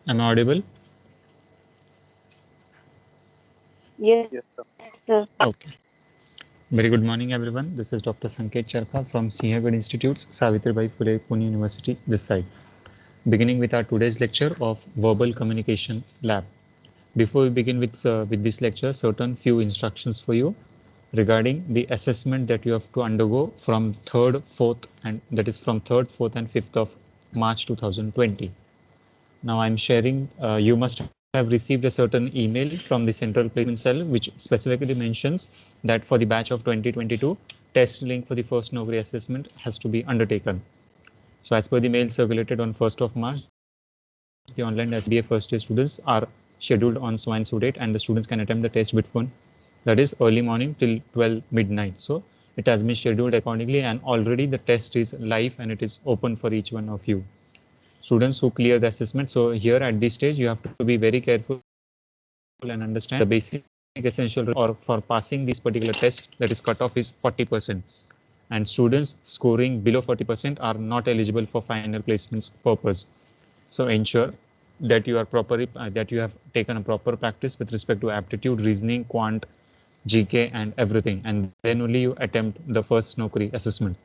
Am I audible? Yes, Yes, sir. sir. Okay. Very good morning, everyone. This is Dr. Sanket Charka from Sihagarh Institute's Savitribai Phule Pune University, this side. Beginning with our today's lecture of Verbal Communication Lab. Before we begin with this lecture, certain few instructions for you regarding the assessment that you have to undergo from 3rd, 4th, and that is from 3rd, 4th, and 5th of March 2020. Now I'm sharing, you must have received a certain email from the Central Placement Cell, which specifically mentions that for the batch of 2022, test link for the first Naukri assessment has to be undertaken. So as per the mail circulated on 1st of March, the online assessment for the BA first year students are scheduled on so and so date, and the students can attempt the test between, that is early morning till 12 midnight. So it has been scheduled accordingly, and already the test is live and it is open for each one of you students who clear the assessment. So here at this stage, you have to be very careful and understand the basic essential or for passing this particular test, that is cutoff is 40%. And students scoring below 40% are not eligible for final placements purpose. So ensure that you are properly that you have taken a proper practice with respect to aptitude, reasoning, quant, GK, and everything, and then only you attempt the first Naukri assessment.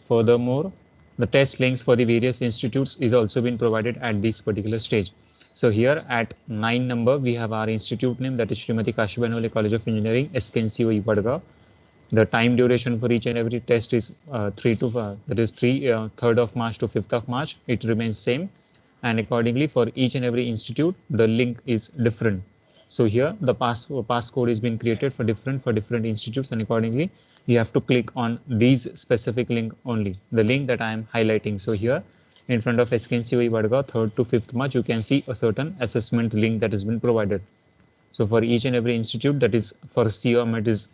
Furthermore, the test links for the various institutes is also been provided at this particular stage. So here at 9 number, we have our institute name, that is Srimati Kashi Banwale College of Engineering, SKNCOE Vadgaon. The time duration for each and every test is 3rd of March to 5th of March. It remains same, and accordingly for each and every institute, the link is different. So here the passcode is being created for different institutes, and accordingly you have to click on these specific link only, the link that I am highlighting. So here in front of SKNCOE Vadgaon 3rd to 5th March, you can see a certain assessment link that has been provided. So for each and every institute, that is for COM it is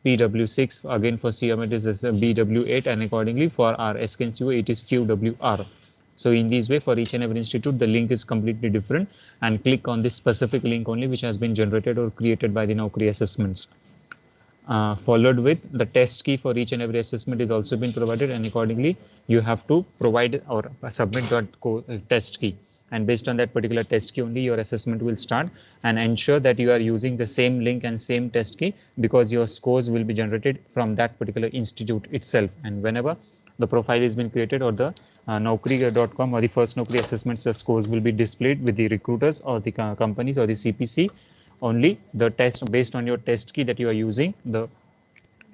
PW6, again for COM it is BW8, and accordingly for our SKNCO it is QWR. So in this way, for each and every institute, the link is completely different, and click on this specific link only which has been generated or created by the Naukri assessments. Followed with the test key for each and every assessment is also been provided, and accordingly you have to provide or submit that test key, and based on that particular test key only your assessment will start. And ensure that you are using the same link and same test key, because your scores will be generated from that particular institute itself. And whenever the profile has been created, or the naukri.com or the first Naukri assessments, the scores will be displayed with the recruiters or the companies or the CPC. Only the test, based on your test key that you are using, the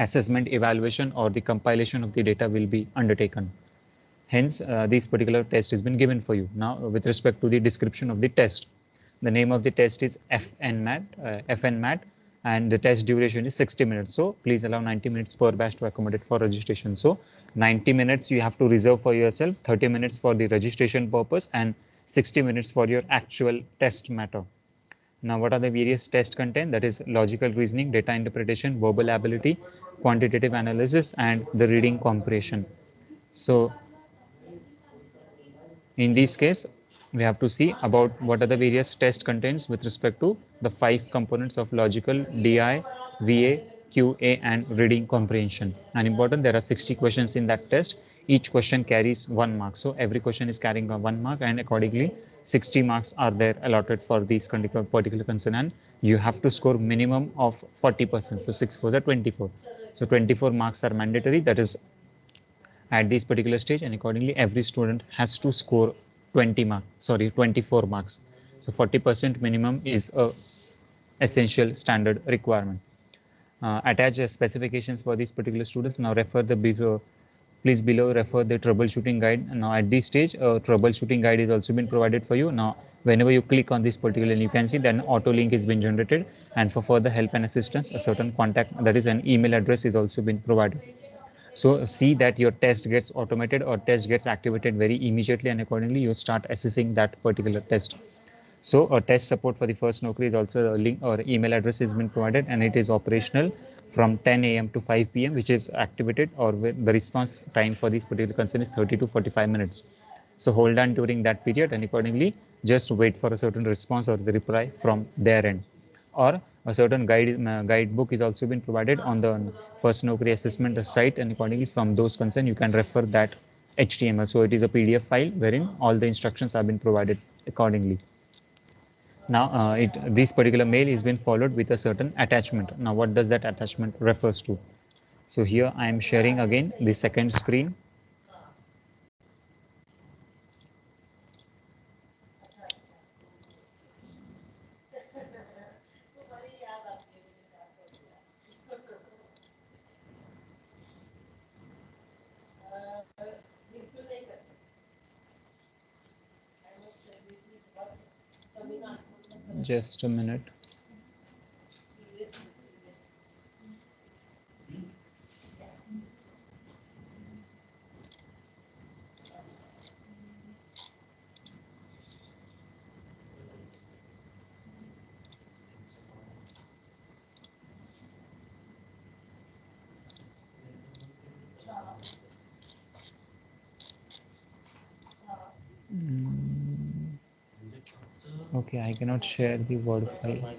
assessment, evaluation, or the compilation of the data will be undertaken. Hence this particular test has been given for you. Now with respect to the description of the test, the name of the test is FNMAT, and the test duration is 60 minutes. So please allow 90 minutes per batch to accommodate for registration. So 90 minutes you have to reserve for yourself, 30 minutes for the registration purpose, and 60 minutes for your actual test matter. Now, what are the various test content? That is logical reasoning, data interpretation, verbal ability, quantitative analysis, and the reading comprehension. So, in this case, we have to see about what are the various test contents with respect to the 5 components of logical, DI, VA, QA, and reading comprehension. And important, there are 60 questions in that test. Each question carries 1 mark. So every question is carrying a 1 mark, and accordingly 60 marks are there allotted for these particular concern, and you have to score minimum of 40%. So 6 4 are 24. So 24 marks are mandatory. That is at this particular stage, and accordingly every student has to score 24 marks. So 40% minimum is a essential standard requirement. Attach specifications for these particular students. Now refer the please below refer the troubleshooting guide. Now at this stage troubleshooting guide is also been provided for you. Now whenever you click on this particular, you can see then auto link is been generated, and for further help and assistance a certain contact, that is an email address, is also been provided. So see that your test gets automated or test gets activated very immediately, and accordingly you start assessing that particular test. So a test support for the first Naukri is also a link or email address has been provided, and it is operational from 10 a.m. to 5 p.m., which is activated, or the response time for this particular concern is 30 to 45 minutes. So hold on during that period, and accordingly just wait for a certain response or the reply from their end. Or a certain guidebook is also been provided on the first Naukri assessment site, and accordingly from those concerned you can refer that HTML. So it is a PDF file wherein all the instructions have been provided accordingly. Now this particular mail is been followed with a certain attachment. Now what does that attachment refers to? So here I am sharing again the second screen. Just a minute. Okay, I cannot share the Word file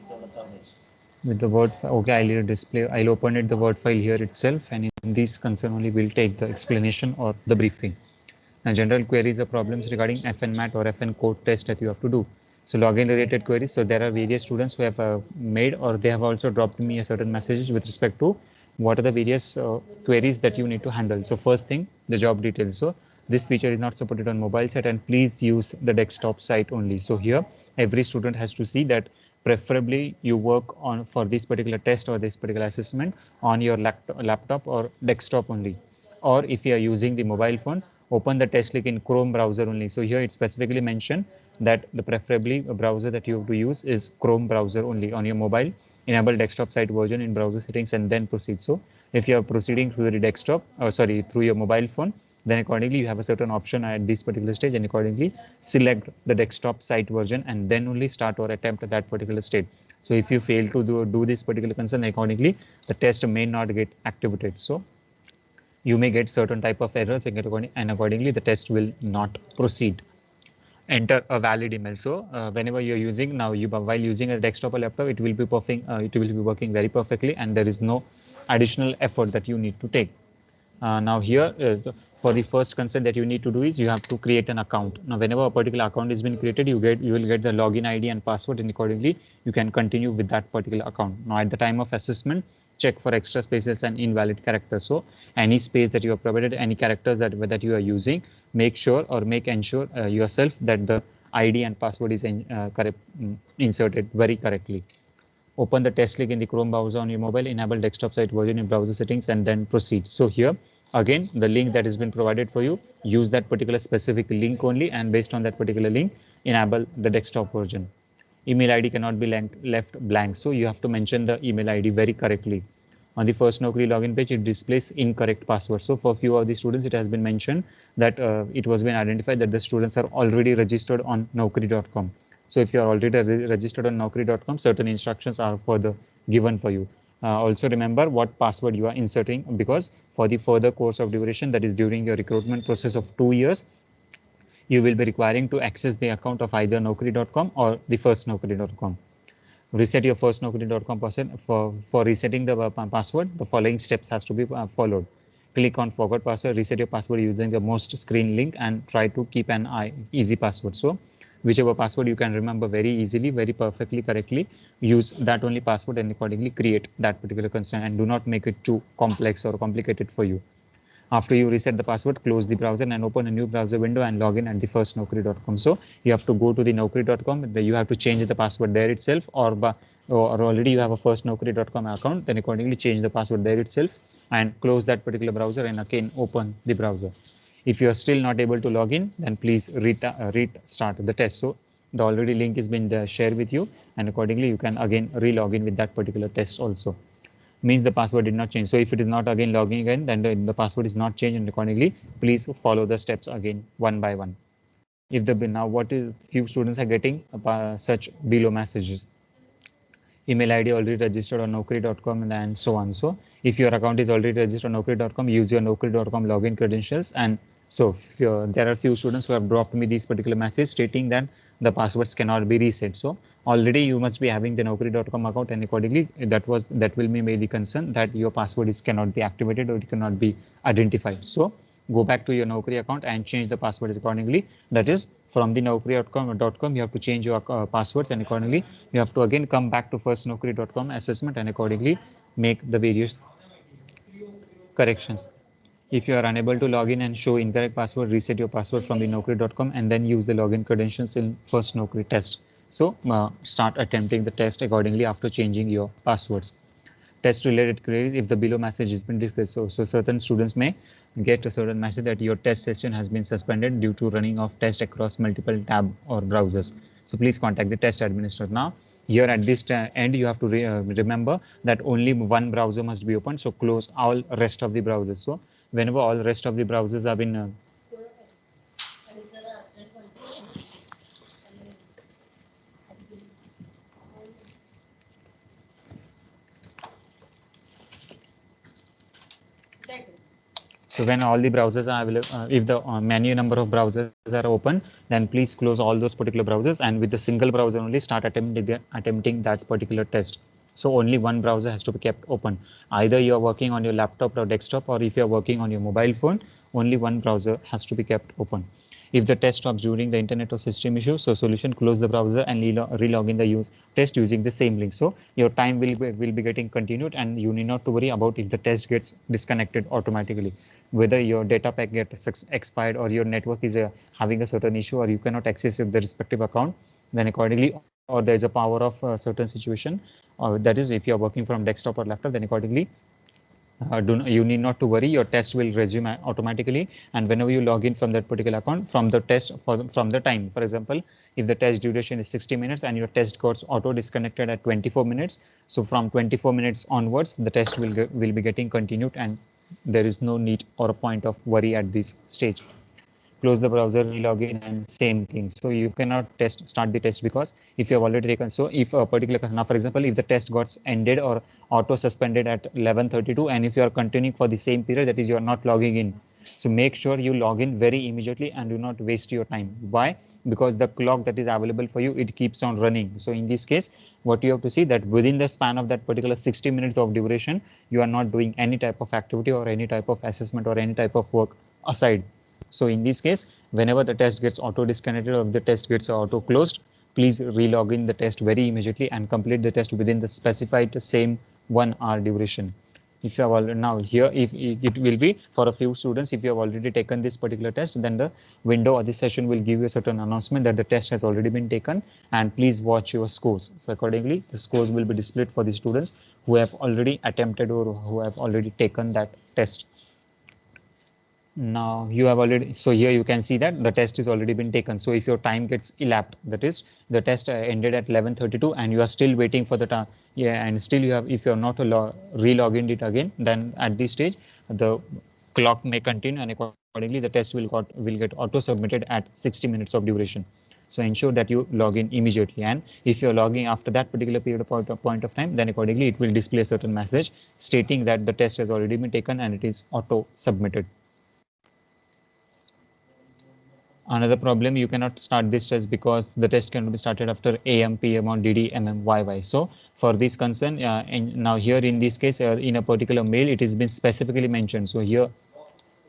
with the Word file. Okay, I'll display, I'll open it the Word file here itself, and in this concern only we'll take the explanation or the briefing. Now, general queries or problems regarding FNMAT or FN code test that you have to do. So login related queries. So there are various students who have made, or they have also dropped me a certain messages with respect to what are the various queries that you need to handle. So first thing, the job details. So this feature is not supported on mobile site, and please use the desktop site only. So here every student has to see that preferably you work on for this particular test or this particular assessment on your laptop or desktop only. Or if you are using the mobile phone, open the test link in Chrome browser only. So here it specifically mentioned that the preferably browser that you have to use is Chrome browser only on your mobile. Enable desktop site version in browser settings and then proceed. So if you are proceeding through the desktop, or sorry, through your mobile phone, then accordingly you have a certain option at this particular stage, and accordingly select the desktop site version and then only start or attempt that particular state. So if you fail to do this particular concern, accordingly the test may not get activated. So you may get certain type of errors, and accordingly the test will not proceed. Enter a valid email. So whenever you're using now, while using a desktop or laptop, it will be perfect. It will be working very perfectly, and there is no additional effort that you need to take. Now here, for the first concern that you need to do is you have to create an account. Now, whenever a particular account has been created, you will get the login ID and password, and accordingly you can continue with that particular account. Now, at the time of assessment, check for extra spaces and invalid characters. So any space that you have provided, any characters that you are using, make sure or ensure yourself that the ID and password is inserted very correctly. Open the test link in the Chrome browser on your mobile, enable desktop site version in browser settings, and then proceed. So here again, the link that has been provided for you, use that particular specific link only, and based on that particular link, enable the desktop version. Email ID cannot be left blank, so you have to mention the email ID very correctly. On the first Naukri login page, it displays incorrect password. So for few of the students, it has been mentioned that it was been identified that the students are already registered on Naukri.com. So if you are already registered on Naukri.com, certain instructions are further given for you. Also remember what password you are inserting, because for the further course of duration, that is during your recruitment process of 2 years, you will be requiring to access the account of either Naukri.com or the first Naukri.com. Reset your first Naukri.com password. For resetting the password, the following steps has to be followed. Click on forgot password, reset your password using the most screen link, and try to keep an easy password. So whichever password you can remember very easily, very perfectly, correctly, use that only password and accordingly create that particular concern, and do not make it too complex or complicated for you. After you reset the password, close the browser and open a new browser window and log in at the first Naukri.com. So you have to go to the Naukri.com. You have to change the password there itself, or already you have a first Naukri.com account. Then accordingly change the password there itself and close that particular browser and again open the browser. If you are still not able to log in, then please restart the test. So the already link has been shared with you, and accordingly you can again re-log in with that particular test also. Means the password did not change. So if it is not again logging again, then the password is not changed, and accordingly please follow the steps again one by one. If the now what is few students are getting such below messages: email ID already registered on Naukri.com and so on. So if your account is already registered on Naukri.com, use your Naukri.com login credentials. And so there are few students who have dropped me this particular message stating that the passwords cannot be reset. So already you must be having the Naukri.com account, and accordingly that will be made the concern that your password cannot be activated or it cannot be identified. So go back to your Naukri account and change the passwords accordingly. That is, from the naukri.com, you have to change your passwords, and accordingly you have to again come back to firstnaukri.com assessment and accordingly make the various corrections. If you are unable to log in and show incorrect password, reset your password from the naukri.com and then use the login credentials in first Naukri test. So start attempting the test accordingly after changing your passwords. Test related queries, if the below message has been displayed. So certain students may get a certain message that your test session has been suspended due to running of test across multiple tab or browsers. So please contact the test administrator. Now here at this end, you have to remember that only one browser must be open. So close all rest of the browsers. So whenever all rest of the browsers have been so when all the browsers are available, if the many number of browsers are open, then please close all those particular browsers and with the single browser only start attempting that particular test. So only one browser has to be kept open. Either you are working on your laptop or desktop, or if you are working on your mobile phone, only one browser has to be kept open. If the test stops during the internet or system issue, so solution, close the browser and relog in the test using the same link. So your time will be getting continued and you need not to worry about if the test gets disconnected automatically. Whether your data pack gets expired or your network is having a certain issue or you cannot access the respective account, then accordingly, or there is a power of a certain situation, or that is if you are working from desktop or laptop, then accordingly you need not to worry, your test will resume automatically, and whenever you log in from that particular account from the test from the time, for example, if the test duration is 60 minutes and your test got auto disconnected at 24 minutes, so from 24 minutes onwards the test will be getting continued and there is no need or a point of worry at this stage. Close the browser, relog in, and same thing. So you cannot start the test because if you have already taken, so if a particular person, now for example, if the test got ended or auto suspended at 11:32 and if you are continuing for the same period, that is you are not logging in. So make sure you log in very immediately and do not waste your time. Why? Because the clock that is available for you, it keeps on running. So in this case, what you have to see that within the span of that particular 60 minutes of duration, you are not doing any type of activity or any type of assessment or any type of work aside. So in this case, whenever the test gets auto disconnected or the test gets auto closed, please relog in the test very immediately and complete the test within the specified same 1 hour duration. If you have already, now here, if it will be for a few students, if you have already taken this particular test, then the window or the session will give you a certain announcement that the test has already been taken and please watch your scores. So accordingly, the scores will be displayed for the students who have already attempted or who have already taken that test. Now you have already, so here you can see that the test is already been taken. So if your time gets elapsed, that is the test ended at 11:32 and you are still waiting for the time, yeah, and still you have, if you're not re-logged it again, then at this stage the clock may continue and accordingly the test will get auto submitted at 60 minutes of duration. So ensure that you log in immediately, and if you're logging after that particular period of point of time, then accordingly it will display a certain message stating that the test has already been taken and it is auto submitted. Another problem, you cannot start this test because the test can be started after AM, PM or DD, MM, YY. So for this concern, now here in this case, in a particular mail, it has been specifically mentioned. So here,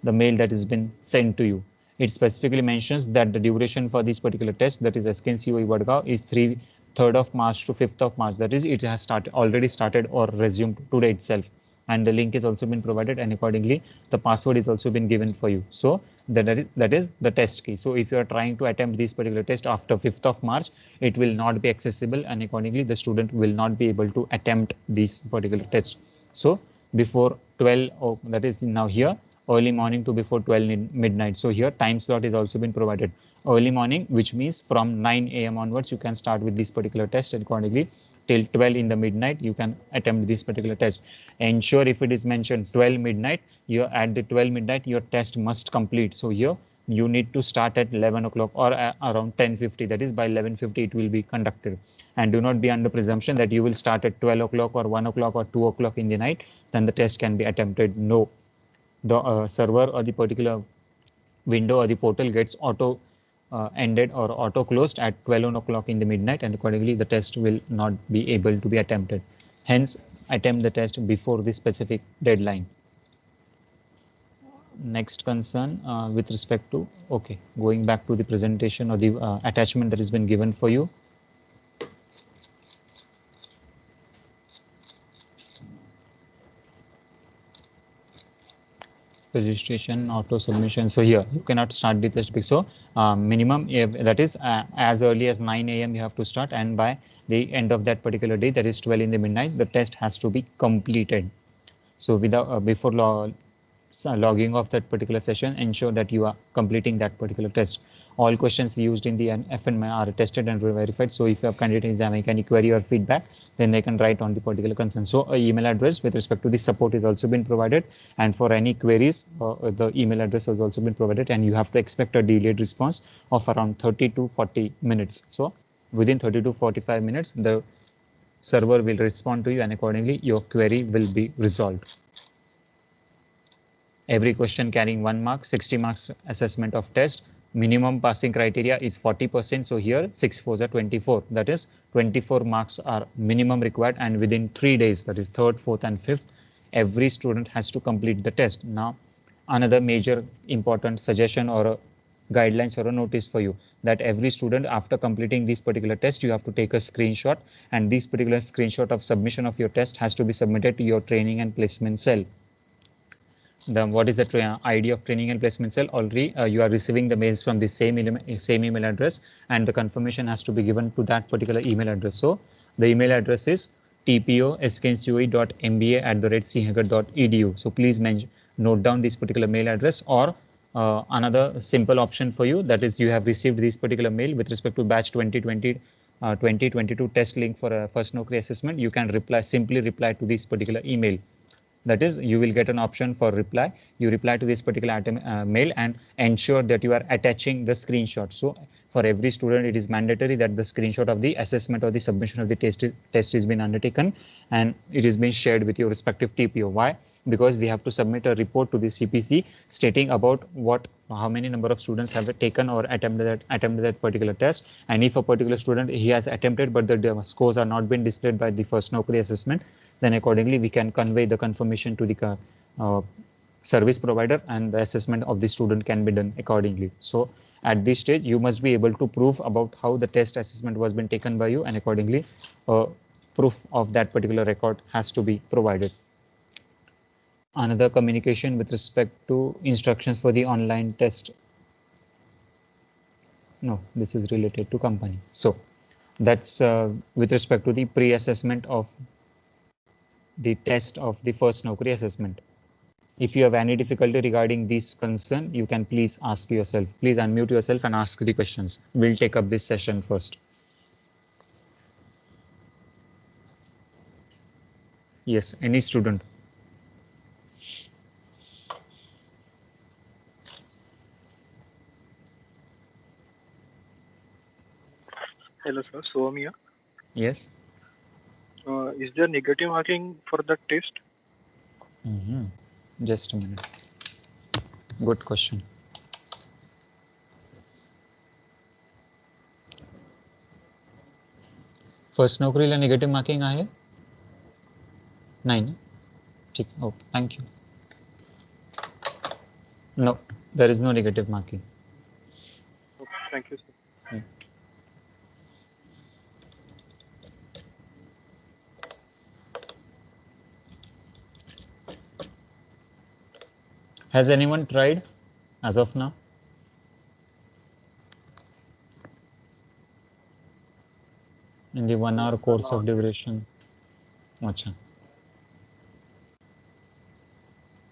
the mail that has been sent to you, it specifically mentions that the duration for this particular test, that is SKNCOE Vadgaon, is 3rd of March to 5th of March. That is, it has already started or resumed today itself. And the link is also been provided, and accordingly the password is also been given for you. So that is the test key. So if you are trying to attempt this particular test after 5th of March, it will not be accessible and accordingly the student will not be able to attempt this particular test. So before 12, oh, that is now here, early morning to before 12 midnight. So here time slot is also been provided. Early morning, which means from 9 AM onwards, you can start with this particular test, and accordingly till 12 in the midnight, you can attempt this particular test. Ensure if it is mentioned 12 midnight, you at the 12 midnight, your test must complete. So here you need to start at 11 o'clock or around 10:50. That is by 11:50 it will be conducted. And do not be under presumption that you will start at 12 o'clock or 1 o'clock or 2 o'clock in the night, then the test can be attempted. No, the server or the particular window or the portal gets auto ended or auto closed at 12 o'clock in the midnight, and accordingly the test will not be able to be attempted. Hence, attempt the test before the specific deadline. Next concern with respect to, okay, going back to the presentation or the attachment that has been given for you. Registration, auto submission. So here you cannot start the test. So minimum, that is as early as 9 a.m. you have to start, and by the end of that particular day, that is 12 in the midnight, the test has to be completed. So without before logging off that particular session, ensure that you are completing that particular test. All questions used in the FNMI are tested and verified. So if your candidate is having any query or feedback, then they can write on the particular concern. So an email address with respect to the support is also been provided, and for any queries, the email address has also been provided, and you have to expect a delayed response of around 30 to 40 minutes. So within 30 to 45 minutes, the server will respond to you, and accordingly your query will be resolved. Every question carrying 1 mark, 60 marks assessment of test. Minimum passing criteria is 40%. So here 6 4s are 24. That is 24 marks are minimum required, and within 3 days, that is 3rd, 4th and 5th, every student has to complete the test. Now, another major important suggestion or a guidelines or a notice for you, that every student after completing this particular test, you have to take a screenshot, and this particular screenshot of submission of your test has to be submitted to your training and placement cell. What is the ID of training and placement cell? Already you are receiving the mails from the same email address, and the confirmation has to be given to that particular email address. So the email address is tpo.mba@chhagar.edu. So please note down this particular mail address, or another simple option for you, that is you have received this particular mail with respect to batch 2020 2022 test link for a first Naukri assessment. You can simply reply to this particular email. That is, you will get an option for reply. You reply to this particular mail and ensure that you are attaching the screenshot. So for every student, it is mandatory that the screenshot of the assessment or the submission of the test is been undertaken, and it is being shared with your respective TPO. Why? Because we have to submit a report to the CPC stating about how many number of students have taken or attempted that particular test, and if a particular student he has attempted but the scores are not been displayed by the first Naukri assessment, then accordingly we can convey the confirmation to the service provider, and the assessment of the student can be done accordingly. So at this stage, you must be able to prove about how the test assessment was been taken by you, and accordingly proof of that particular record has to be provided. Another communication with respect to instructions for the online test. No, this is related to company. So that's with respect to the pre-assessment of the test of the first Naukri assessment. If you have any difficulty regarding this concern, you can please ask yourself. Please unmute yourself and ask the questions. We'll take up this session first. Yes, any student. Hello, sir. Soumya. Yes. Is there negative marking for that test? Just a minute. Good question. First नोकरीला negative marking आहे? नाही ना? ठीक. Okay. Thank you. No, there is no negative marking. Okay, thank you, sir. Has anyone tried as of now? In the 1 hour course of duration? Achha.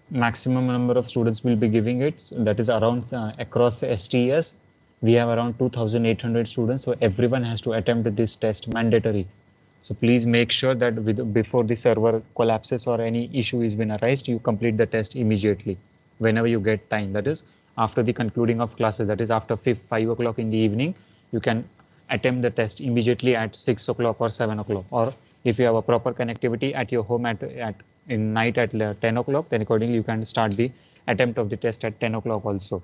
Maximum number of students will be giving it. That is around across STS. We have around 2,800 students. So everyone has to attempt this test, mandatory. So please make sure that before the server collapses or any issue is been arised, you complete the test immediately whenever you get time. That is after the concluding of classes, that is after 5 o'clock in the evening, you can attempt the test immediately at 6 o'clock or 7 o'clock. Or if you have a proper connectivity at your home in night at 10 o'clock, then accordingly you can start the attempt of the test at 10 o'clock also.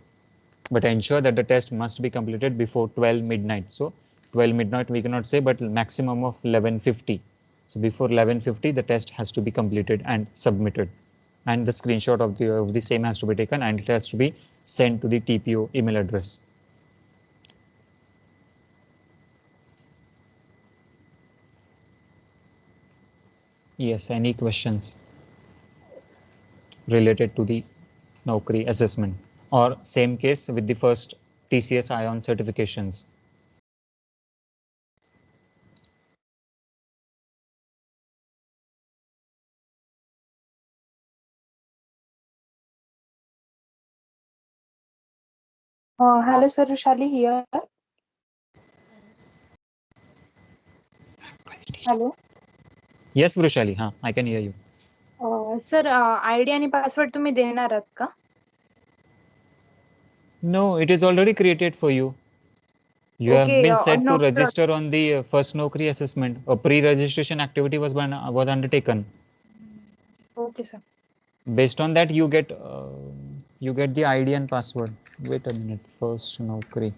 But ensure that the test must be completed before 12 midnight. So 12 midnight we cannot say, but maximum of 11:50. So before 11:50 the test has to be completed and submitted. and the screenshot of the same has to be taken, and it has to be sent to the TPO email address. Yes, any questions related to the Naukri assessment, or same case with the first TCS ION certifications? Hello, sir. Rushali here. Hello. Yes, Vrushali, I can hear you. Sir ID आणि password तुम्ही देणार आहात का? No, it is already created for you. You have Okay, been set to no register on the first Naukri assessment. A pre-registration activity was undertaken. Okay, sir. Based on that, you get the ID and password. Wait a minute. First Naukri.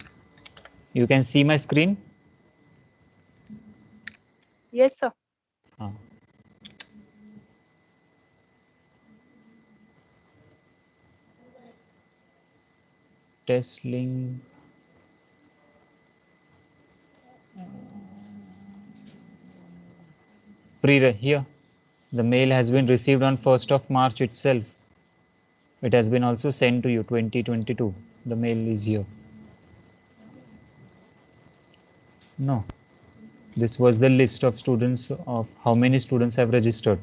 You can see my screen. Yes, sir. Test link. Here. The mail has been received on 1st of March itself. It has been also sent to you 2022. The mail is here. No. This was the list of students of how many students have registered.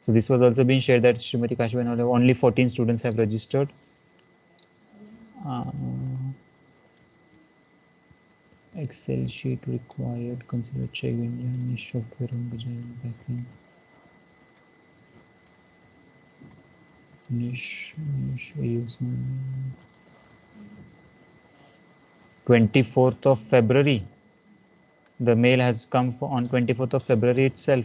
So this was also being shared that Srimati Kashvan only 14 students have registered. Excel sheet required. Consider check niche software on backend. Niche use 24th of February. The mail has come on 24th of February itself.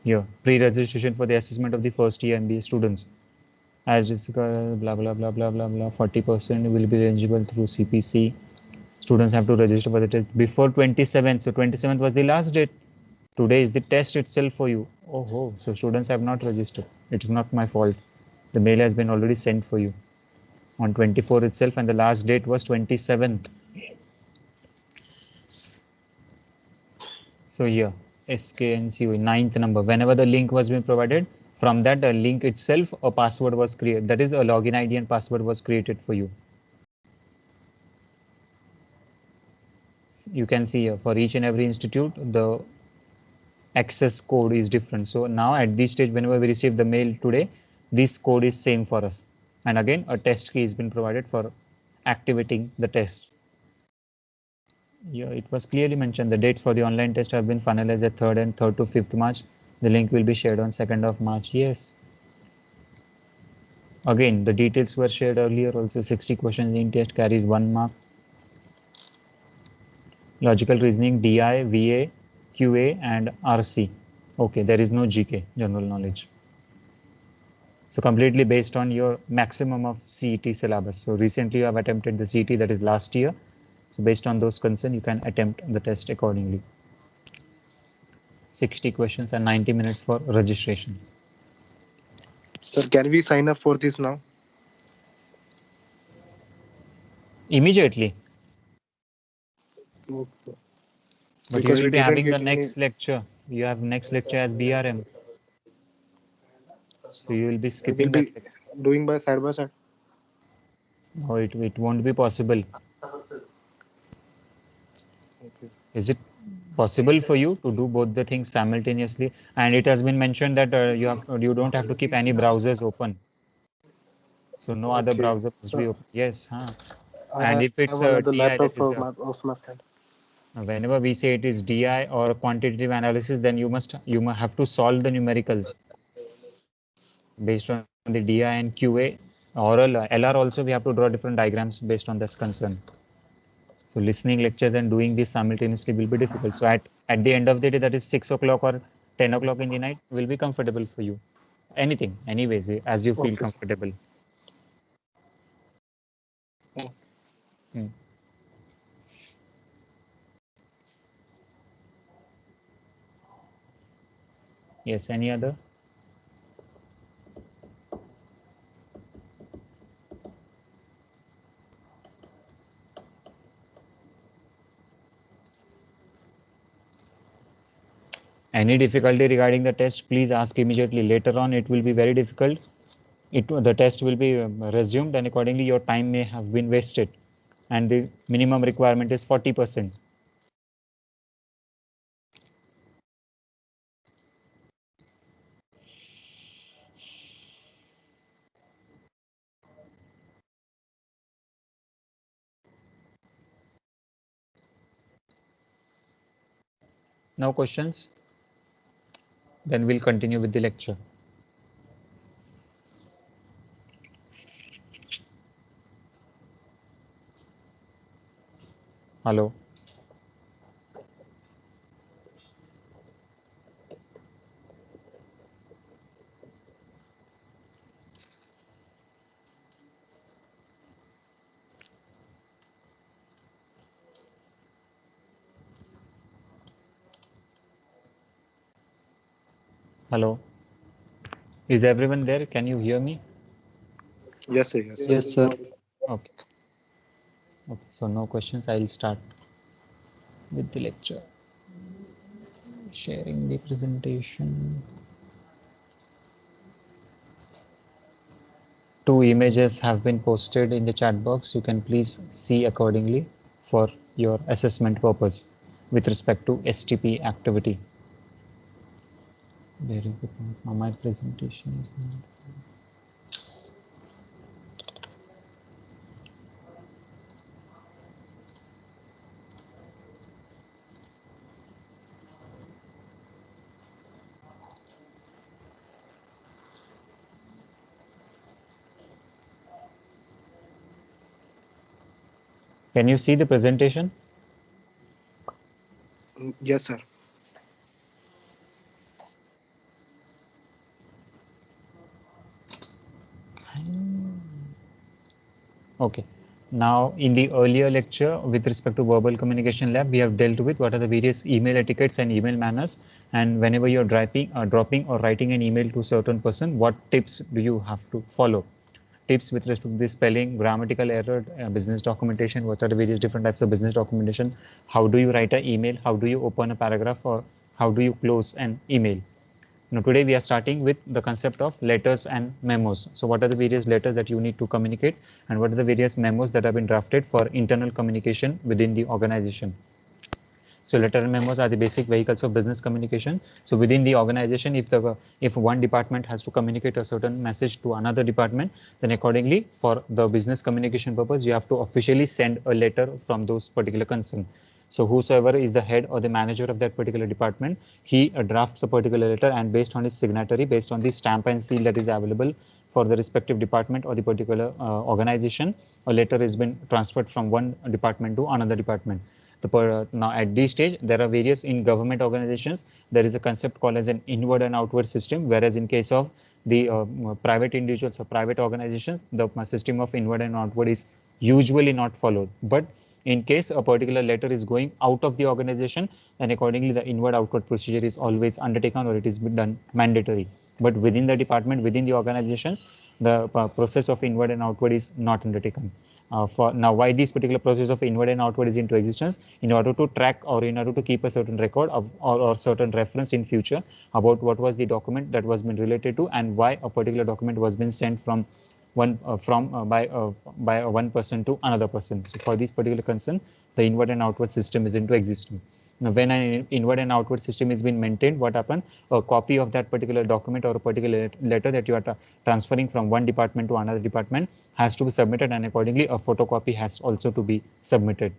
Here, pre-registration for the assessment of the first year MBA students. As discussed, blah blah blah blah blah blah. 40% will be eligible through CPC. Students have to register for the test before 27th. So 27th was the last date. Today is the test itself for you. Oh, so students have not registered. It is not my fault. The mail has been already sent for you on 24th itself, and the last date was 27th. So here, SKNCU, 9th number. Whenever the link was being provided, from that link itself, a password was created. That is, a login ID and password was created for you. You can see here, for each and every institute, the access code is different. So now at this stage, whenever we receive the mail today, this code is same for us. And again, a test key has been provided for activating the test. Yeah, it was clearly mentioned the dates for the online test have been finalized at 3rd to 5th March. The link will be shared on 2nd of March. Yes. Again, the details were shared earlier. Also, 60 questions in test carries 1 mark. Logical reasoning, DI, VA, QA, and RC. Okay, there is no GK, general knowledge. So completely based on your maximum of CET syllabus. So recently you have attempted the CET, that is last year. So based on those concerns, you can attempt the test accordingly. 60 questions and 90 minutes for registration. Sir, can we sign up for this now? Immediately. Okay. But you will be having the next lecture. You have next lecture as BRM. So you will be skipping that. Doing by side. No, it won't be possible. Okay. Is it possible for you to do both the things simultaneously? And it has been mentioned that you don't have to keep any browsers open. So no other browser must be open. Yes, and if it's a DI, that is of my friend. Whenever we say it is DI or quantitative analysis, then you must have to solve the numericals based on the DI and QA. Oral LR also we have to draw different diagrams based on this concern. So listening lectures and doing this simultaneously will be difficult. So at the end of the day, that is 6 o'clock or 10 o'clock in the night will be comfortable for you. Anything, anyways, as you feel comfortable. Yes, any other? Any difficulty regarding the test, please ask immediately. Later on, it will be very difficult. The test will be resumed, and accordingly, your time may have been wasted. And the minimum requirement is 40%. No questions? Then we'll continue with the lecture. Hello. Hello. Is everyone there? Can you hear me? Yes, sir. Yes, sir. Yes, sir. Okay. Okay. So no questions. I'll start with the lecture. Sharing the presentation. 2 images have been posted in the chat box. You can please see accordingly for your assessment purpose with respect to STP activity. Where is the point? Now my presentation is not. Can you see the presentation? Yes, sir. Okay. Now, in the earlier lecture with respect to verbal communication lab, we have dealt with what are the various email etiquettes and email manners. And whenever you're dropping or writing an email to a certain person, what tips do you have to follow? Tips with respect to the spelling, grammatical error, business documentation, what are the various different types of business documentation, how do you write an email, how do you open a paragraph, or how do you close an email. Now today we are starting with the concept of letters and memos. So what are the various letters that you need to communicate, and what are the various memos that have been drafted for internal communication within the organization. So letter and memos are the basic vehicles of business communication. So within the organization, if one department has to communicate a certain message to another department, then accordingly for the business communication purpose, you have to officially send a letter from those particular concern. So whosoever is the head or the manager of that particular department, he drafts a particular letter, and based on his signatory, based on the stamp and seal that is available for the respective department or the particular organization, a letter has been transferred from one department to another department. Now at this stage, there are various in government organizations. There is a concept called as an inward and outward system, whereas in case of the private individuals or private organizations, the system of inward and outward is usually not followed. But in case a particular letter is going out of the organization, then accordingly the inward outward procedure is always undertaken, or it is done mandatory. But within the department, within the organizations, the process of inward and outward is not undertaken. For now, why this particular process of inward and outward is into existence? In order to track, or in order to keep a certain record of or certain reference in future about what was the document that was been related to, and why a particular document was been sent from by one person to another person. So for this particular concern, the inward and outward system is into existence. Now, when an inward and outward system is being maintained, what happens? A copy of that particular document or a particular letter that you are transferring from one department to another department has to be submitted, and accordingly a photocopy has also to be submitted.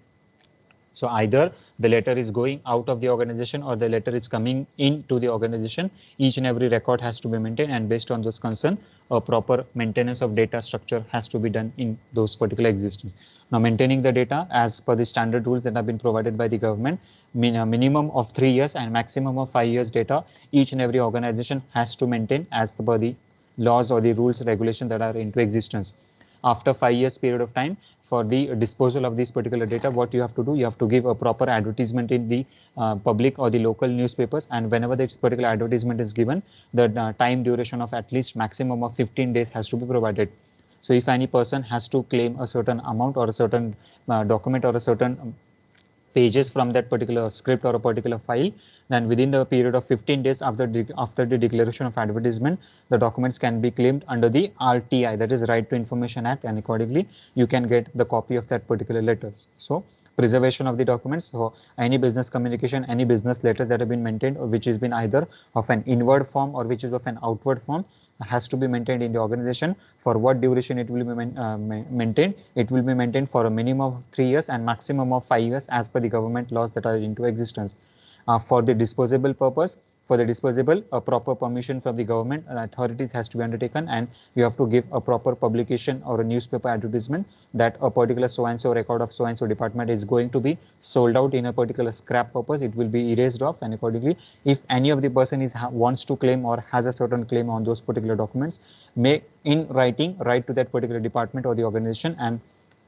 So either the letter is going out of the organization or the letter is coming into the organization. Each and every record has to be maintained, and based on those concerns, a proper maintenance of data structure has to be done in those particular existence. Now, maintaining the data as per the standard rules that have been provided by the government, minimum of 3 years and maximum of 5 years data, each and every organization has to maintain as per the laws or the rules regulations that are into existence. After 5 years period of time, for the disposal of this particular data, what you have to do, you have to give a proper advertisement in the public or the local newspapers, and whenever this particular advertisement is given, the time duration of at least maximum of 15 days has to be provided. So if any person has to claim a certain amount or a certain document or a certain pages from that particular script or a particular file, then within the period of 15 days after the declaration of advertisement, the documents can be claimed under the RTI, that is Right to Information Act, and accordingly you can get the copy of that particular letters. So preservation of the documents, so any business communication, any business letters that have been maintained, or which has been either of an inward form or which is of an outward form, has to be maintained in the organization. For what duration it will be maintained? It will be maintained for a minimum of 3 years and maximum of 5 years as per the government laws that are into existence. For the disposable purpose, for the disposable, a proper permission from the government authorities has to be undertaken, and you have to give a proper publication or a newspaper advertisement that a particular so and so record of so and so department is going to be sold out in a particular scrap purpose. It will be erased off, and accordingly if any of the person wants to claim or has a certain claim on those particular documents, may in writing write to that particular department or the organization and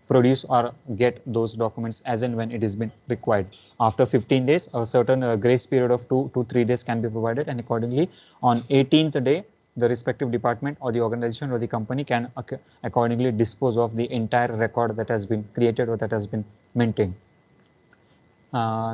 produce or get those documents as and when it is been required. After 15 days, a certain grace period of 2 to 3 days can be provided, and accordingly on 18th day, the respective department or the organization or the company can accordingly dispose of the entire record that has been created or that has been maintained.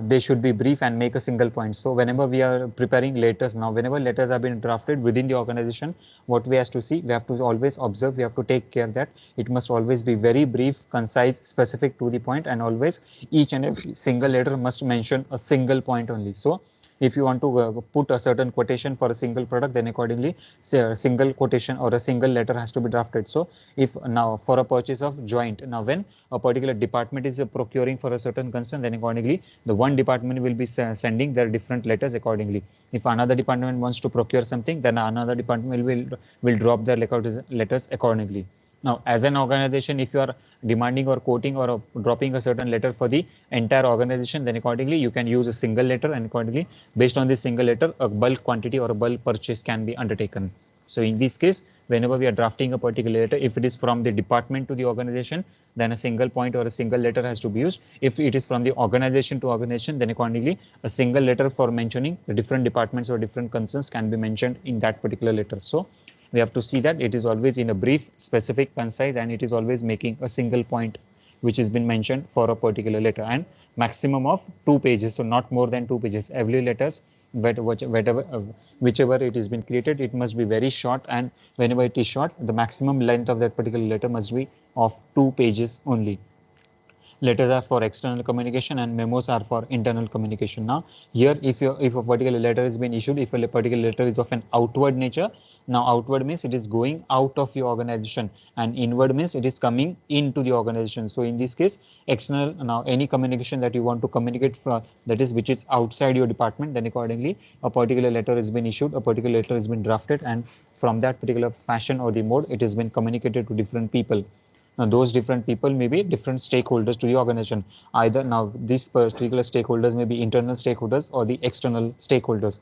They should be brief and make a single point. So whenever we are preparing letters now, whenever letters have been drafted within the organization, what we have to see, we have to always observe, we have to take care that it must always be very brief, concise, specific to the point, and always each and every single letter must mention a single point only. So if you want to put a certain quotation for a single product, then accordingly say a single quotation or a single letter has to be drafted. So if now for a purchase of joint, now when a particular department is procuring for a certain concern, then accordingly the one department will be sending their different letters accordingly. If another department wants to procure something, then another department will drop their letters accordingly. Now, as an organization, if you are demanding or quoting or dropping a certain letter for the entire organization, then accordingly you can use a single letter, and accordingly based on this single letter, a bulk quantity or a bulk purchase can be undertaken. So in this case, whenever we are drafting a particular letter, if it is from the department to the organization, then a single point or a single letter has to be used. If it is from the organization to organization, then accordingly a single letter for mentioning the different departments or different concerns can be mentioned in that particular letter. So we have to see that it is always in a brief, specific, concise, and it is always making a single point which has been mentioned for a particular letter, and maximum of 2 pages, so not more than 2 pages. Every letters, whichever it has been created, it must be very short, and whenever it is short, the maximum length of that particular letter must be of 2 pages only. Letters are for external communication and memos are for internal communication. Now here, if a particular letter has been issued, if a particular letter is of an outward nature, now outward means it is going out of your organization, and inward means it is coming into the organization. So in this case, external, now any communication that you want to communicate from, that is which is outside your department, then accordingly a particular letter has been issued, a particular letter has been drafted, and from that particular fashion or the mode, it has been communicated to different people. Now those different people may be different stakeholders to the organization. Either now these particular stakeholders may be internal stakeholders or the external stakeholders.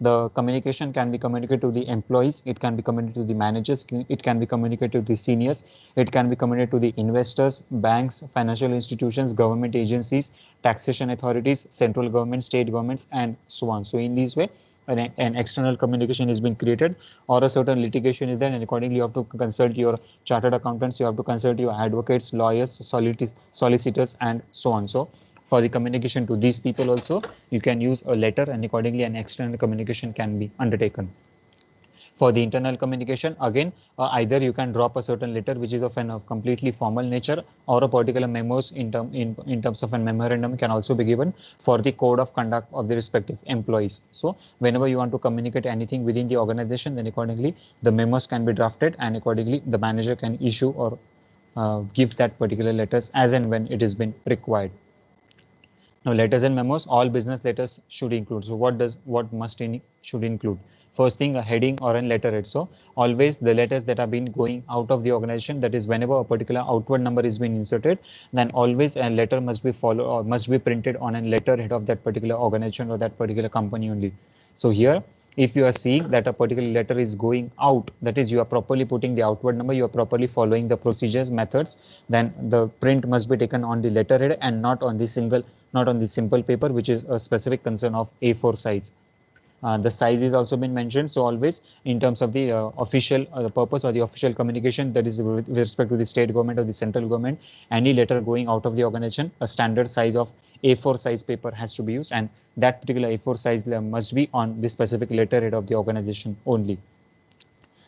The communication can be communicated to the employees, it can be communicated to the managers, it can be communicated to the seniors, it can be communicated to the investors, banks, financial institutions, government agencies, taxation authorities, central government, state governments, and so on. So in this way, an external communication is being created, or a certain litigation is there, and accordingly you have to consult your chartered accountants, you have to consult your advocates, lawyers, solicitors, and so on. So for the communication to these people also, you can use a letter, and accordingly an external communication can be undertaken. For the internal communication, again, either you can drop a certain letter which is of a completely formal nature, or a particular memos in terms of a memorandum can also be given for the code of conduct of the respective employees. So whenever you want to communicate anything within the organization, then accordingly the memos can be drafted, and accordingly the manager can issue or give that particular letters as and when it has been required. Now, letters and memos, all business letters should include. So what should include? First thing, a heading or a letterhead. So always the letters that have been going out of the organization, that is whenever a particular outward number is being inserted, then always a letter must be followed or must be printed on a letterhead of that particular organization or that particular company only. So here, if you are seeing that a particular letter is going out, that is you are properly putting the outward number, you are properly following the procedures, methods, then the print must be taken on the letterhead and not on the simple paper, which is a specific concern of A4 size. The size is also been mentioned. So always in terms of the official purpose or the official communication, that is with respect to the state government or the central government, any letter going out of the organization, a standard size of A4 size paper has to be used, and that particular A4 size must be on the specific letterhead of the organization only.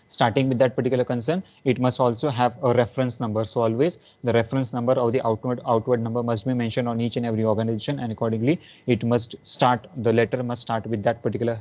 Starting with that particular concern, it must also have a reference number. So always the reference number or the outward number must be mentioned on each and every organization, and accordingly it must start, the letter must start with that particular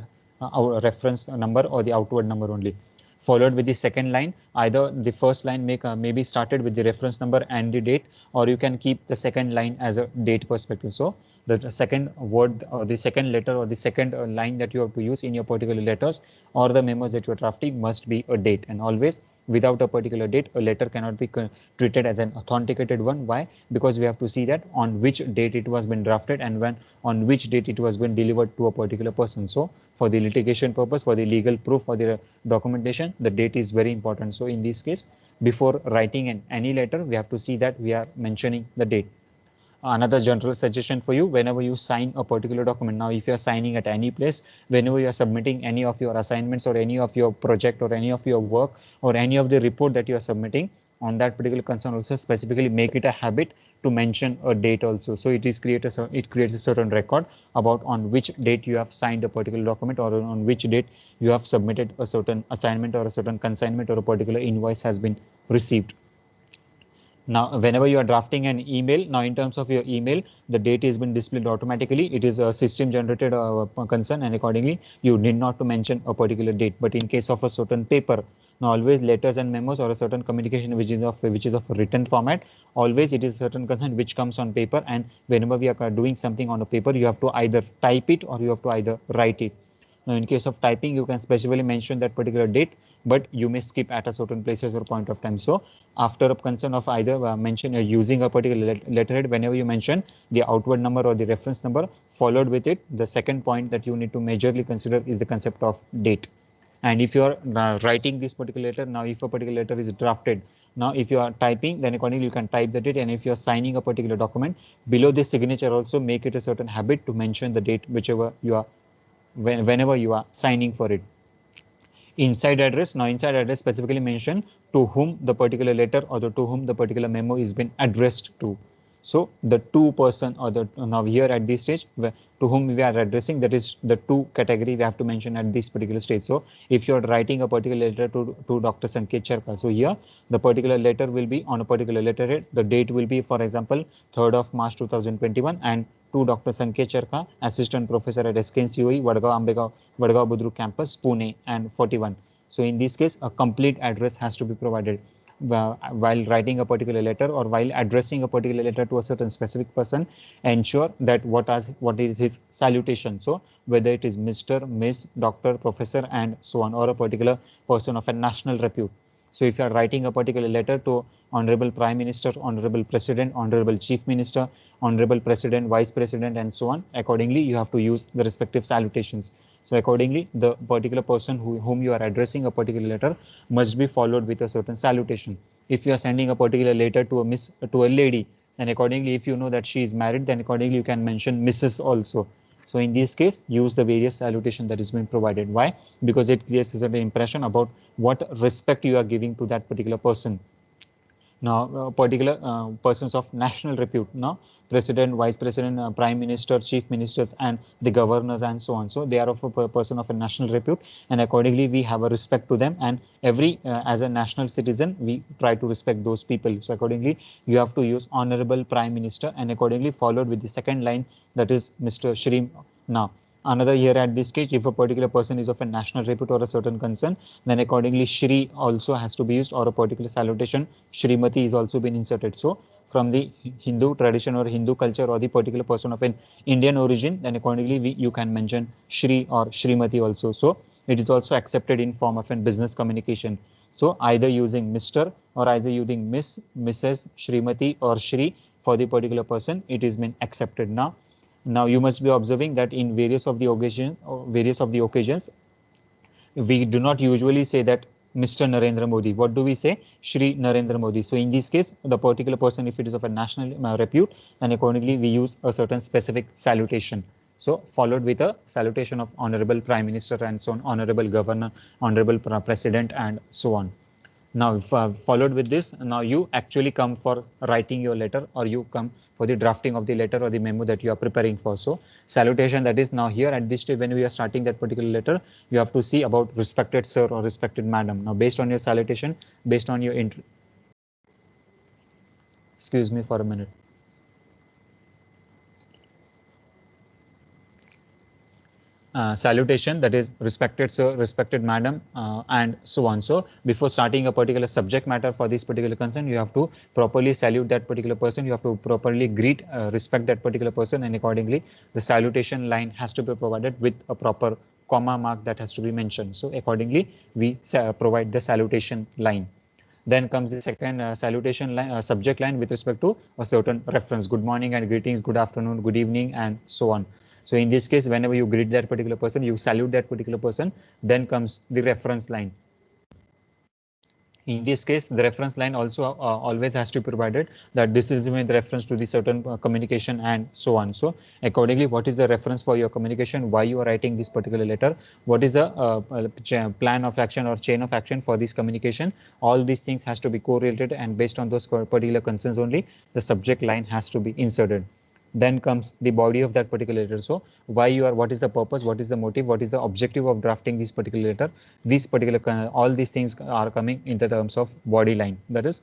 reference number or the outward number only. Followed with the second line, either the first line may be started with the reference number and the date, or you can keep the second line as a date perspective. So the second word or the second letter or the second line that you have to use in your particular letters or the memos that you are drafting must be a date. And always without a particular date, a letter cannot be treated as an authenticated one. Why? Because we have to see that on which date it was been drafted and when on which date it was been delivered to a particular person. So for the litigation purpose, for the legal proof, for the documentation, the date is very important. So in this case, before writing any letter, we have to see that we are mentioning the date. Another general suggestion for you, whenever you sign a particular document, now if you are signing at any place, whenever you are submitting any of your assignments or any of your project or any of your work or any of the report that you are submitting on that particular concern, also specifically make it a habit to mention a date also. So it creates a certain record about on which date you have signed a particular document or on which date you have submitted a certain assignment or a certain consignment or a particular invoice has been received. Now, whenever you are drafting an email, now in terms of your email, the date has been displayed automatically. It is a system generated concern, and accordingly, you need not to mention a particular date. But in case of a certain paper, now always letters and memos or a certain communication which is of a written format, always it is certain concern which comes on paper. And whenever we are doing something on a paper, you have to either type it or you have to either write it. Now, in case of typing, you can specifically mention that particular date, but you may skip at a certain places or point of time. So after a concern of either mention using a particular letterhead, whenever you mention the outward number or the reference number, followed with it, the second point that you need to majorly consider is the concept of date. And if you are writing this particular letter, now if a particular letter is drafted, now if you are typing, then accordingly you can type the date. And if you are signing a particular document, below this signature also make it a certain habit to mention the date whichever you are whenever you are signing for it. Inside address, now inside address specifically mention to whom the particular letter or to whom the particular memo is been addressed to. So the two person or the now here at this stage to whom we are addressing, that is the two category we have to mention at this particular stage. So if you are writing a particular letter to Dr. Sanket Cherkar, so here the particular letter will be on a particular letterhead. The date will be, for example, 3rd of March 2021, and to Dr. Sanket Cherkar, Assistant Professor at SKNCOE, Vadgaon Budruk Campus, Pune, and 41. So in this case, a complete address has to be provided while writing a particular letter or while addressing a particular letter to a certain specific person. Ensure that what is his salutation. So whether it is Mr., Miss, Doctor, Professor, and so on, or a particular person of a national repute. So if you are writing a particular letter to Honorable Prime Minister, Honorable President, Honorable Chief Minister, Honorable President, Vice President, and so on, accordingly you have to use the respective salutations. So accordingly, the particular person whom you are addressing a particular letter must be followed with a certain salutation. If you are sending a particular letter to a lady, then accordingly, if you know that she is married, then accordingly you can mention Mrs. also. So in this case, use the various salutation that is being provided. Why? Because it creates a certain impression about what respect you are giving to that particular person. Now, particular persons of national repute, now President, Vice President, Prime Minister, Chief Ministers, and the governors, and so on. So they are of a person of a national repute, and accordingly we have a respect to them. And every as a national citizen, we try to respect those people. So accordingly, you have to use Honorable Prime Minister, and accordingly followed with the second line, that is Mr. Shri. Now, another here at this stage, if a particular person is of a national repute or a certain concern, then accordingly Shri also has to be used, or a particular salutation Shrimati is also been inserted. So from the Hindu tradition or Hindu culture or the particular person of an Indian origin, then accordingly you can mention Shri or Shrimati also. So it is also accepted in form of a business communication. So either using Mr. or either using Miss, Mrs., Shrimati, or Shri for the particular person, it is been accepted. Now you must be observing that in various of the occasions, we do not usually say that Mr. Narendra Modi. What do we say? Shri Narendra Modi. So in this case, the particular person, if it is of a national repute, then accordingly we use a certain specific salutation. So followed with a salutation of Honorable Prime Minister and so on, Honorable Governor, Honorable President, and so on. Now, if, followed with this, now you actually come for writing your letter, or you come for the drafting of the letter or the memo that you are preparing for. So salutation, that is now here at this stage when we are starting that particular letter, you have to see about respected sir or respected madam. Now based on your salutation, based on your excuse me for a minute. Salutation, that is respected sir, respected madam, and so on. So before starting a particular subject matter for this particular concern, you have to properly salute that particular person, you have to properly greet, respect that particular person, and accordingly the salutation line has to be provided with a proper comma mark that has to be mentioned. So accordingly we provide the salutation line. Then comes the second salutation line, subject line with respect to a certain reference, good morning and greetings, good afternoon, good evening, and so on. So in this case, whenever you greet that particular person, you salute that particular person, then comes the reference line. In this case, the reference line also always has to be provided that this is with reference to the certain communication and so on. So accordingly, what is the reference for your communication, why you are writing this particular letter, what is the plan of action or chain of action for this communication, all these things has to be correlated, and based on those particular concerns only, the subject line has to be inserted. Then comes the body of that particular letter. So why you are, what is the purpose, what is the motive, what is the objective of drafting this particular letter, these particular all these things are coming in the terms of body line. That is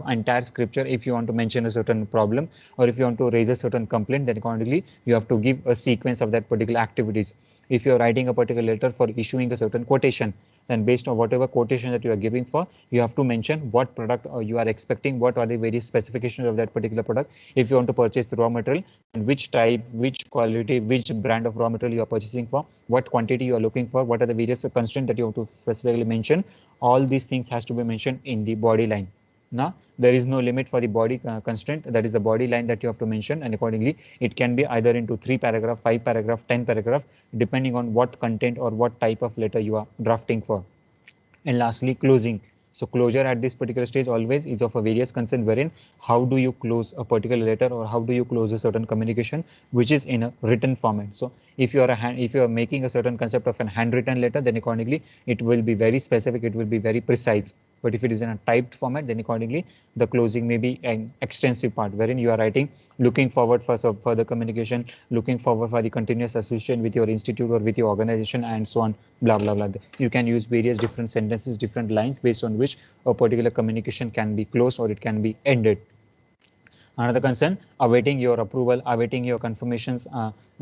entire scripture. If you want to mention a certain problem, or if you want to raise a certain complaint, then accordingly you have to give a sequence of that particular activities. If you are writing a particular letter for issuing a certain quotation, then based on whatever quotation that you are giving for, you have to mention what product you are expecting, what are the various specifications of that particular product. If you want to purchase raw material, and which type, which quality, which brand of raw material you are purchasing for, what quantity you are looking for, what are the various constraints that you want to specifically mention, all these things has to be mentioned in the body line. Now there is no limit for the body constraint, that is the body line that you have to mention, and accordingly it can be either into 3 paragraph, 5 paragraph, 10 paragraph, depending on what content or what type of letter you are drafting for. And lastly, closing. So closure at this particular stage always is of a various concern, wherein how do you close a particular letter, or how do you close a certain communication which is in a written format. So if you are if you are making a certain concept of an handwritten letter, then accordingly it will be very specific, it will be very precise. But if it is in a typed format, then accordingly the closing may be an extensive part, wherein you are writing looking forward for some further communication, looking forward for the continuous association with your institute or with your organization, and so on, blah blah blah. You can use various different sentences, different lines, based on which a particular communication can be closed or it can be ended. Another concern, awaiting your approval, awaiting your confirmations,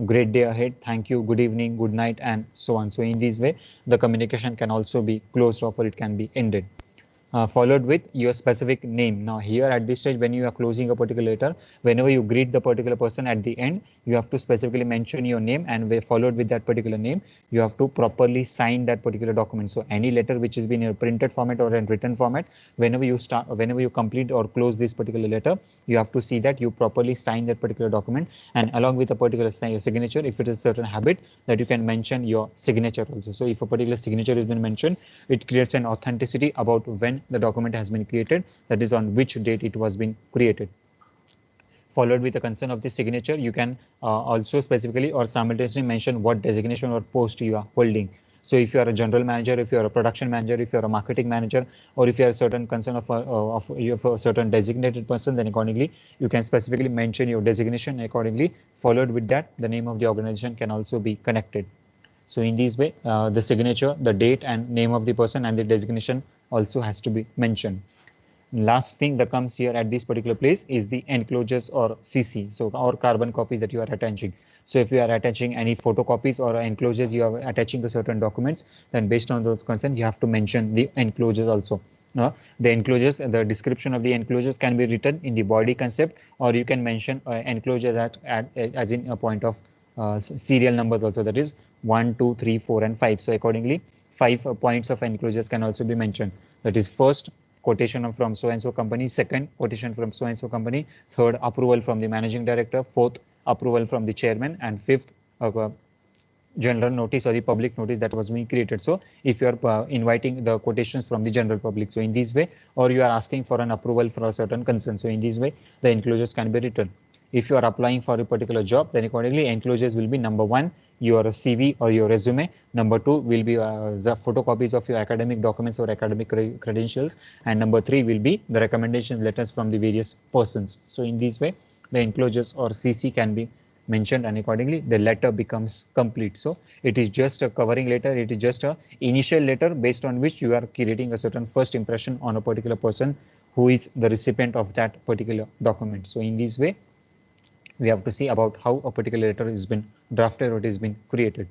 great day ahead, thank you, good evening, good night, and so on. So in this way, the communication can also be closed off or it can be ended. Followed with your specific name. Now here at this stage, when you are closing a particular letter, whenever you greet the particular person at the end, you have to specifically mention your name, and followed with that particular name, you have to properly sign that particular document. So any letter which has been in a printed format or in written format, whenever you complete or close this particular letter, you have to see that you properly sign that particular document, and along with a particular signature, if it is a certain habit, that you can mention your signature also. So if a particular signature has been mentioned, it creates an authenticity about when the document has been created, that is on which date it was been created. Followed with the concern of the signature, you can also specifically or simultaneously mention what designation or post you are holding. So if you are a general manager, if you are a production manager, if you are a marketing manager, or if you are a certain concern of you have a certain designated person, then accordingly you can specifically mention your designation. Accordingly, followed with that, the name of the organization can also be connected. So in this way, the signature, the date and name of the person and the designation also has to be mentioned. Last thing that comes here at this particular place is the enclosures or CC, so or carbon copies that you are attaching. So if you are attaching any photocopies or enclosures, you are attaching to certain documents, then based on those concerns, you have to mention the enclosures also. The enclosures, the description of the enclosures can be written in the body concept, or you can mention enclosures as in a point of serial numbers also, that is 1, 2, 3, 4, and 5. So accordingly, 5 points of enclosures can also be mentioned. That is first, quotation from so and so company, second, quotation from so and so company, third, approval from the managing director, fourth, approval from the chairman, and fifth, general notice or the public notice that was being created. So if you are inviting the quotations from the general public, so in this way, or you are asking for an approval for a certain concern, so in this way the enclosures can be written. if you are applying for a particular job, then accordingly enclosures will be number 1, your CV or your resume. Number 2 will be the photocopies of your academic documents or academic credentials, and number 3 will be the recommendation letters from the various persons. So in this way, the enclosures or CC can be mentioned, and accordingly the letter becomes complete. So it is just a covering letter, it is just a initial letter based on which you are creating a certain first impression on a particular person who is the recipient of that particular document. So in this way, we have to see about how a particular letter has been drafted or it has been created.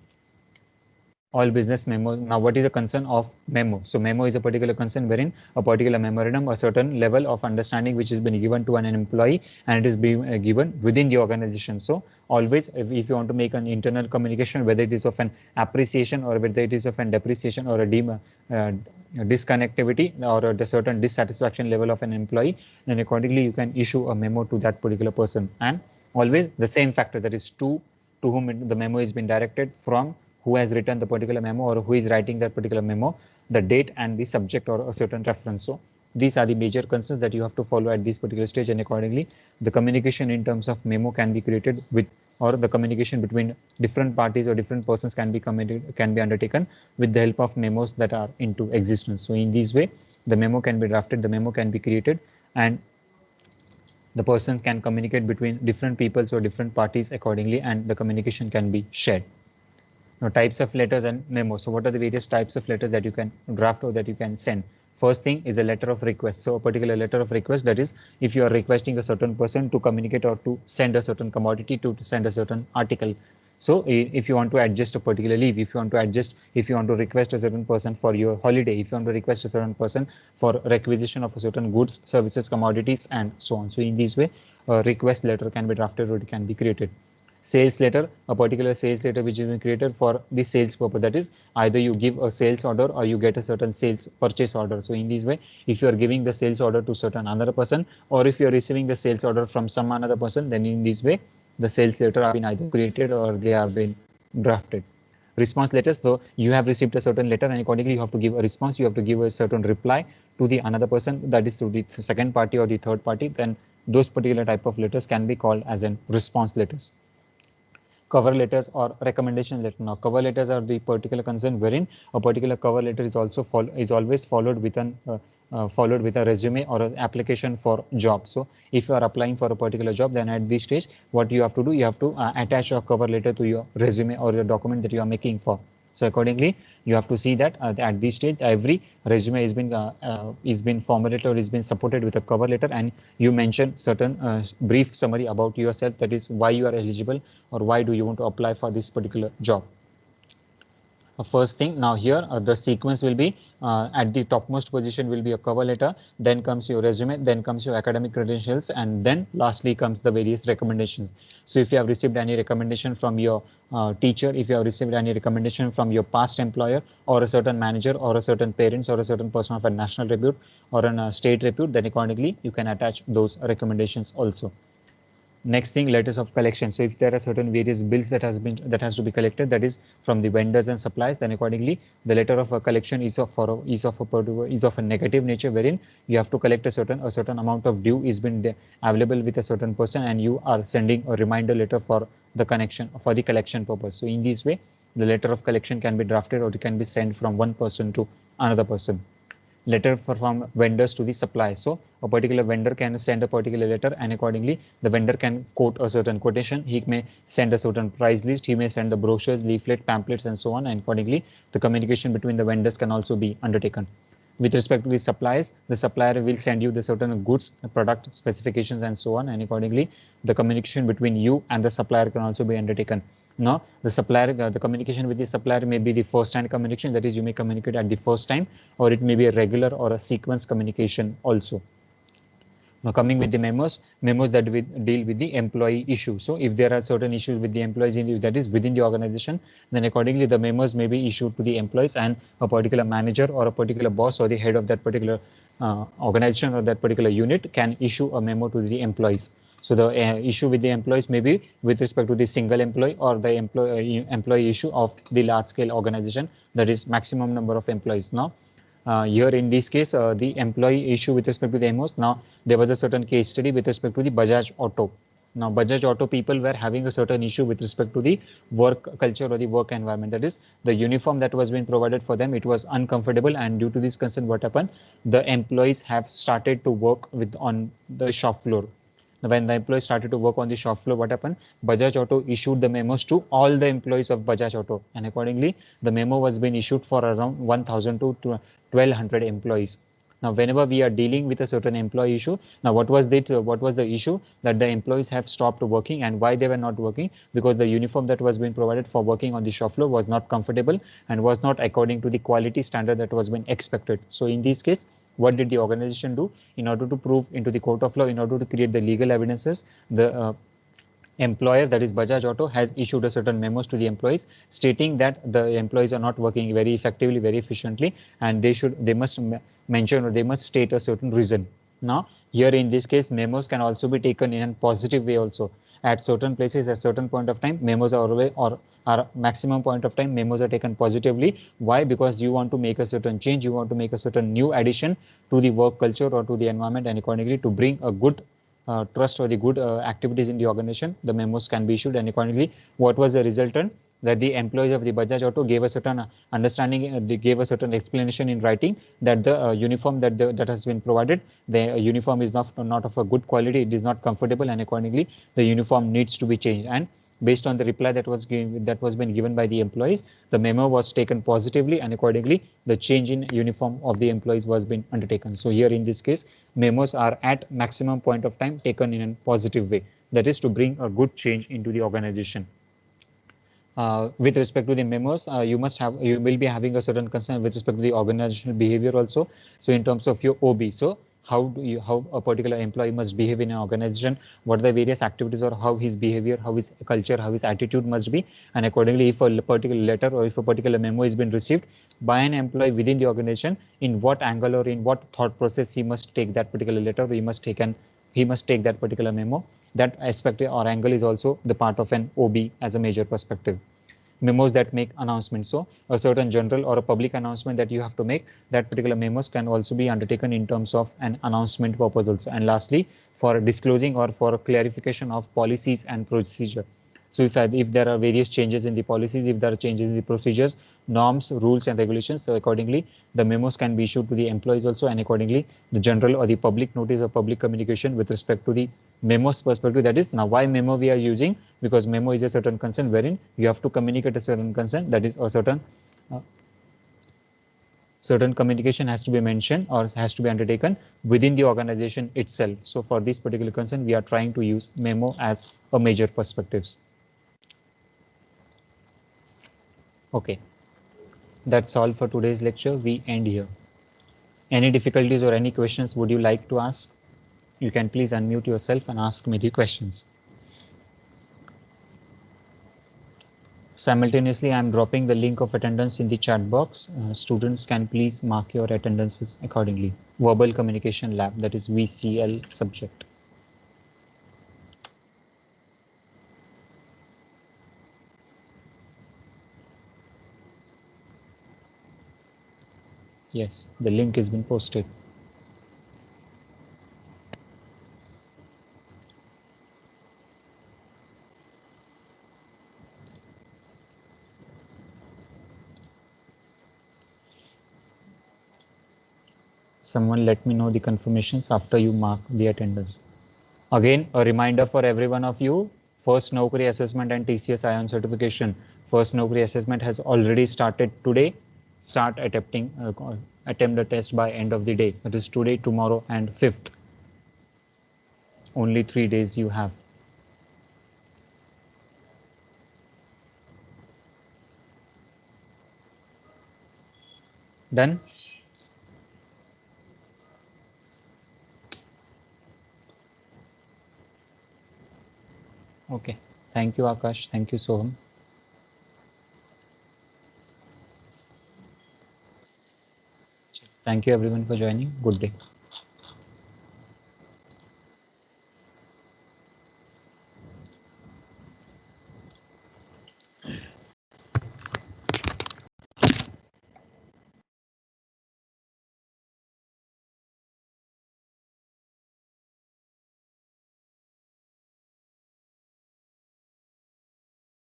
All business memo. Now, what is the concern of memo? So memo is a particular concern wherein a particular memorandum, a certain level of understanding which has been given to an employee, and it is being given within the organization. So always, if you want to make an internal communication, whether it is of an appreciation or whether it is of an depreciation or a disconnectivity or a certain dissatisfaction level of an employee, then accordingly you can issue a memo to that particular person. And always the same factor, that is to whom the memo has been directed, from who has written the particular memo or who is writing that particular memo, the date and the subject or a certain reference. So these are the major concerns that you have to follow at this particular stage, and accordingly the communication in terms of memo can be created with, or the communication between different parties or different persons can be undertaken with the help of memos that are into existence. So in this way, the memo can be drafted, the memo can be created, and the persons can communicate between different peoples or different parties accordingly, and the communication can be shared. Now, types of letters and memos. So what are the various types of letters that you can draft or that you can send? First thing is the letter of request. So a particular letter of request, that is if you are requesting a certain person to communicate or to send a certain commodity, to send a certain article. So if you want to adjust a particular leave, if you want to request a certain person for your holiday, if you want to request a certain person for requisition of a certain goods, services, commodities, and so on. So in this way, a request letter can be drafted or it can be created. Sales letter, a particular sales letter which has been created for the sales purpose, that is either you give a sales order or you get a certain sales purchase order. So in this way, if you are giving the sales order to certain another person, or if you are receiving the sales order from some another person, then in this way the sales letter have been either created or they have been drafted. Response letters, so you have received a certain letter and accordingly you have to give a response, you have to give a certain reply to the another person, that is to the second party or the third party, then those particular type of letters can be called as in response letters. Cover letters or recommendation letter. Now, cover letters are the particular concern wherein a particular cover letter is also always followed with a resume or an application for job. So if you are applying for a particular job, then at this stage, what you have to do, you have to attach a cover letter to your resume or your document that you are making for. So accordingly, you have to see that at this stage, every resume is been formulated or is been supported with a cover letter, and you mention certain brief summary about yourself, that is why you are eligible or why do you want to apply for this particular job. First thing, now here the sequence will be at the topmost position will be a cover letter, then comes your resume, then comes your academic credentials, and then lastly comes the various recommendations. So if you have received any recommendation from your teacher, if you have received any recommendation from your past employer or a certain manager or a certain parents or a certain person of a national repute or a state repute, then accordingly you can attach those recommendations also. Next thing, letters of collection. So if there are certain various bills that has to be collected, that is from the vendors and suppliers, then accordingly the letter of a collection is of a negative nature, wherein you have to collect a certain amount of due is been available with a certain person, and you are sending a reminder letter for the collection purpose. So in this way, the letter of collection can be drafted or it can be sent from one person to another person. Letter from vendors to the supplier. So a particular vendor can send a particular letter, and accordingly the vendor can quote a certain quotation. He may send a certain price list, he may send the brochures, leaflet, pamphlets, and so on, and accordingly the communication between the vendors can also be undertaken. With respect to the suppliers, the supplier will send you the certain goods, product specifications, and so on, and accordingly the communication between you and the supplier can also be undertaken. Now, the communication with the supplier may be the first-hand communication, that is, you may communicate at the first time, or it may be a regular or a sequence communication also. Now, coming with the memos that will deal with the employee issue. So if there are certain issues with the employees that is within the organization, then accordingly the memos may be issued to the employees, and a particular manager or a particular boss or the head of that particular organization or that particular unit can issue a memo to the employees. So the issue with the employees may be with respect to the single employee or the employee issue of the large scale organization, that is maximum number of employees. Now, here in this case, the employee issue with respect to the MOs. Now, there was a certain case study with respect to the Bajaj Auto. Now, Bajaj Auto people were having a certain issue with respect to the work culture or the work environment. That is, the uniform that was being provided for them, it was uncomfortable, and due to this concern, what happened? The employees have started to work with on the shop floor. Now, when the employees started to work on the shop floor, what happened? Bajaj Auto issued the memos to all the employees of Bajaj Auto, and accordingly, the memo was being issued for around 1,000 to 1,200 employees. Now, whenever we are dealing with a certain employee issue, now what was the issue? That the employees have stopped working, and why they were not working? Because the uniform that was being provided for working on the shop floor was not comfortable and was not according to the quality standard that was being expected. So in this case, what did the organization do? In order to prove into the court of law, in order to create the legal evidences, the employer, that is Bajaj Auto, has issued a certain memos to the employees stating that the employees are not working very effectively, very efficiently, and they must mention or they must state a certain reason. Now, here in this case, memos can also be taken in a positive way also. At certain places, at certain point of time, memos are always, or our maximum point of time, memos are taken positively. Why? Because you want to make a certain change, you want to make a certain new addition to the work culture or to the environment, and accordingly to bring a good trust or the good activities in the organization, the memos can be issued, and accordingly, what was the resultant? That the employees of the Bajaj Auto gave a certain understanding, they gave a certain explanation in writing that the uniform that has been provided, the uniform is not of a good quality, it is not comfortable, and accordingly, the uniform needs to be changed. And based on the reply that was been given by the employees, the memo was taken positively, and accordingly, the change in uniform of the employees was being undertaken. So here in this case, memos are at maximum point of time taken in a positive way. That is to bring a good change into the organization. With respect to the memos, you will be having a certain concern with respect to the organizational behavior also. So in terms of your OB, so how a particular employee must behave in an organization, what are the various activities, or how his behavior, how his culture, how his attitude must be, and accordingly, if a particular letter or if a particular memo has been received by an employee within the organization, in what angle or in what thought process he must take that particular letter, or he must take that particular memo. That aspect or angle is also the part of an OB as a major perspective. Memos that make announcements. So a certain general or a public announcement that you have to make, that particular memos can also be undertaken in terms of an announcement purpose also. And lastly, for disclosing or for clarification of policies and procedure. So if there are various changes in the policies, if there are changes in the procedures, norms, rules, and regulations, so accordingly, the memos can be issued to the employees also, and accordingly, the general or the public notice or public communication with respect to the memos perspective. That is, now why memo we are using? Because memo is a certain concern wherein you have to communicate a certain concern, that is a certain communication has to be mentioned or has to be undertaken within the organization itself. So for this particular concern, we are trying to use memo as a major perspectives. Okay, that's all for today's lecture. We end here. Any difficulties or any questions would you like to ask? You can please unmute yourself and ask me the questions. Simultaneously, I am dropping the link of attendance in the chat box. Students can please mark your attendances accordingly. Verbal Communication Lab, that is VCL subject. Yes, the link has been posted. Someone let me know the confirmations after you mark the attendance. Again, a reminder for every one of you, First Naukri assessment and TCS ION certification. First Naukri assessment has already started today. Start attempting, attempt the test by end of the day. That is today, tomorrow, and 5th. Only 3 days you have. Done? Okay. Thank you, Akash. Thank you, Soham. Thank you everyone for joining. Good day.